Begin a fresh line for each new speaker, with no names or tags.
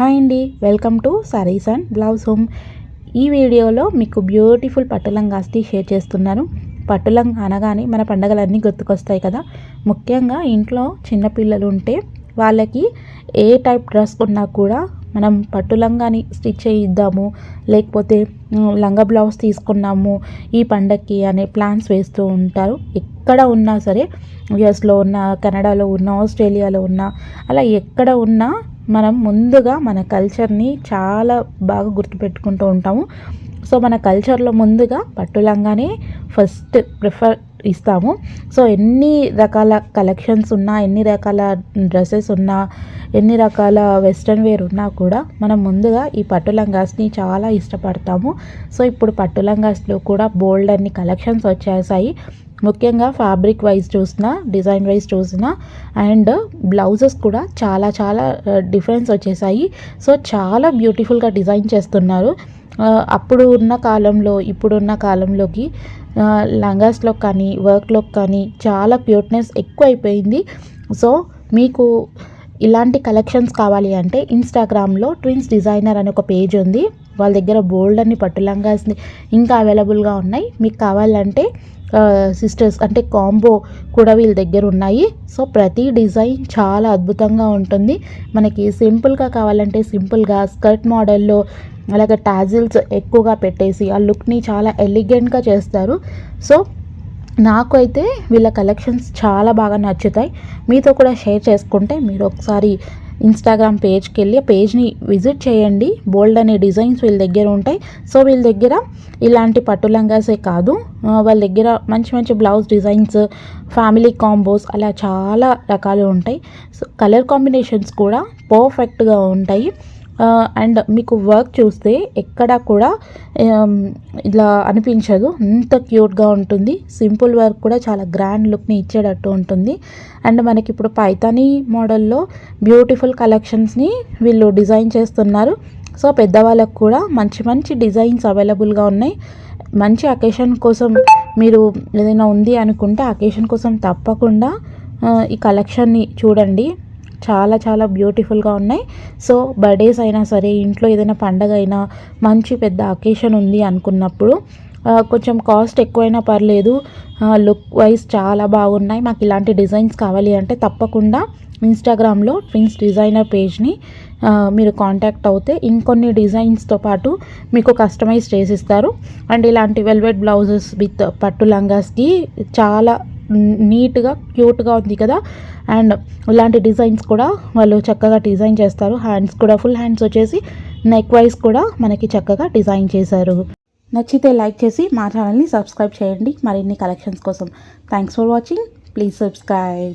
Hi అండి, welcome to saris and blouse home. ఈ వీడియోలో మీకు బ్యూటిఫుల్ పట్టు లంగాస్ని షేర్ చేస్తున్నాను. పట్టు లంగా అనగానే మన పండగలన్నీ గుర్తుకొస్తాయి కదా. ముఖ్యంగా ఇంట్లో చిన్నపిల్లలు ఉంటే వాళ్ళకి ఏ టైప్ డ్రెస్ ఉన్నా కూడా మనం పట్టు లంగాని స్టిచ్ చేయిద్దాము, లేకపోతే లంగా బ్లౌజ్ తీసుకున్నాము ఈ పండగకి అనే ప్లాన్స్ వేస్తూ ఉంటారు. ఎక్కడ ఉన్నా సరే, యుఎస్లో ఉన్నా, కెనడాలో ఉన్నా, ఆస్ట్రేలియాలో ఉన్నా, అలా ఎక్కడ ఉన్నా మనం ముందుగా మన కల్చర్ని చాలా బాగా గుర్తుపెట్టుకుంటూ ఉంటాము. సో మన కల్చర్లో ముందుగా పట్టు లంగానే ఫస్ట్ ప్రిఫర్ ఇస్తాము. సో ఎన్ని రకాల కలెక్షన్స్ ఉన్నా, ఎన్ని రకాల డ్రెస్సెస్ ఉన్నా, ఎన్ని రకాల వెస్ట్రన్ వేర్ ఉన్నా కూడా మనం ముందుగా ఈ పట్టు లంగాస్ని చాలా ఇష్టపడతాము. సో ఇప్పుడు పట్టు లంగాస్లో కూడా బోల్డ్ అన్ని కలెక్షన్స్ వచ్చేసాయి. ముఖ్యంగా ఫ్యాబ్రిక్ వైజ్ చూసినా, డిజైన్ వైజ్ చూసినా, అండ్ బ్లౌజెస్ కూడా చాలా చాలా డిఫరెన్స్ వచ్చేసాయి. సో చాలా బ్యూటిఫుల్గా డిజైన్ చేస్తున్నారు. అప్పుడు ఉన్న కాలంలో ఇప్పుడున్న కాలంలోకి లంగాస్లో కానీ వర్క్లో కానీ చాలా క్యూట్నెస్ ఎక్కువ అయిపోయింది. సో మీకు ఇలాంటి కలెక్షన్స్ కావాలి అంటే ఇన్స్టాగ్రామ్లో ట్విన్స్ డిజైనర్ అని ఒక పేజ్ ఉంది. వాళ్ళ దగ్గర బోల్డ్ అన్ని పట్టు లంగాస్ని ఇంకా అవైలబుల్గా ఉన్నాయి. మీకు కావాలంటే సిస్టర్స్ అంటే కాంబో కూడా వీళ్ళ దగ్గర ఉన్నాయి. సో ప్రతి డిజైన్ చాలా అద్భుతంగా ఉంటుంది. మనకి సింపుల్గా కావాలంటే సింపుల్గా స్కర్ట్ మోడల్లో, అలాగే టాజిల్స్ ఎక్కువగా పెట్టేసి ఆ లుక్ని చాలా ఎలిగెంట్గా చేస్తారు. సో నాకు అయితే వీళ్ళ కలెక్షన్స్ చాలా బాగా నచ్చుతాయి. మీతో కూడా షేర్ చేసుకుంటే మీరు ఒకసారి ఇన్స్టాగ్రామ్ పేజ్కి వెళ్ళి ఆ పేజ్ని విజిట్ చేయండి. బోల్డ్ అనే డిజైన్స్ వీళ్ళ దగ్గర ఉంటాయి. సో వీళ్ళ దగ్గర ఇలాంటి పట్టు లంగాసే కాదు, వాళ్ళ దగ్గర మంచి మంచి బ్లౌజ్ డిజైన్స్, ఫ్యామిలీ కాంబోస్ అలా చాలా రకాలు ఉంటాయి. సో కలర్ కాంబినేషన్స్ కూడా పర్ఫెక్ట్గా ఉంటాయి. అండ్ మీకు వర్క్ చూస్తే ఎక్కడా కూడా ఇలా అనిపించదు, అంత క్యూట్గా ఉంటుంది. సింపుల్ వర్క్ కూడా చాలా గ్రాండ్ లుక్ని ఇచ్చేటట్టు ఉంటుంది. అండ్ మనకి ఇప్పుడు పైతానీ మోడల్లో బ్యూటిఫుల్ కలెక్షన్స్ని వీళ్ళు డిజైన్ చేస్తున్నారు. సో పెద్దవాళ్ళకు కూడా మంచి మంచి డిజైన్స్ అవైలబుల్గా ఉన్నాయి. మంచి అకేషన్ కోసం మీరు ఏదైనా ఉంది అనుకుంటే అకేషన్ కోసం తప్పకుండా ఈ కలెక్షన్ని చూడండి. చాలా చాలా బ్యూటిఫుల్గా ఉన్నాయి. సో బర్త్డేస్ అయినా సరే, ఇంట్లో ఏదైనా పండగ అయినా, మంచి పెద్ద అకేషన్ ఉంది అనుకున్నప్పుడు కొంచెం కాస్ట్ ఎక్కువైనా పర్లేదు, లుక్ వైజ్ చాలా బాగున్నాయి, మాకు ఇలాంటి డిజైన్స్ కావాలి అంటే తప్పకుండా ఇన్స్టాగ్రామ్లో ట్విన్స్ డిజైనర్ పేజ్ని మీరు కాంటాక్ట్ అవుతే ఇంకొన్ని డిజైన్స్తో పాటు మీకు కస్టమైజ్ చేసిస్తారు. అండ్ ఇలాంటి వెల్వెట్ బ్లౌజెస్ విత్ పట్టు లంగాస్కి చాలా నీట్గా క్యూట్గా ఉంది కదా. అండ్ ఇలాంటి డిజైన్స్ కూడా వాళ్ళు చక్కగా డిజైన్ చేస్తారు. హ్యాండ్స్ కూడా ఫుల్ హ్యాండ్స్ వచ్చేసి నెక్ వైజ్ కూడా మనకి చక్కగా డిజైన్ చేశారు. నచ్చితే లైక్ చేసి మా ఛానల్ని సబ్స్క్రైబ్ చేయండి మరిన్ని కలెక్షన్స్ కోసం. Thanks for watching. Please subscribe.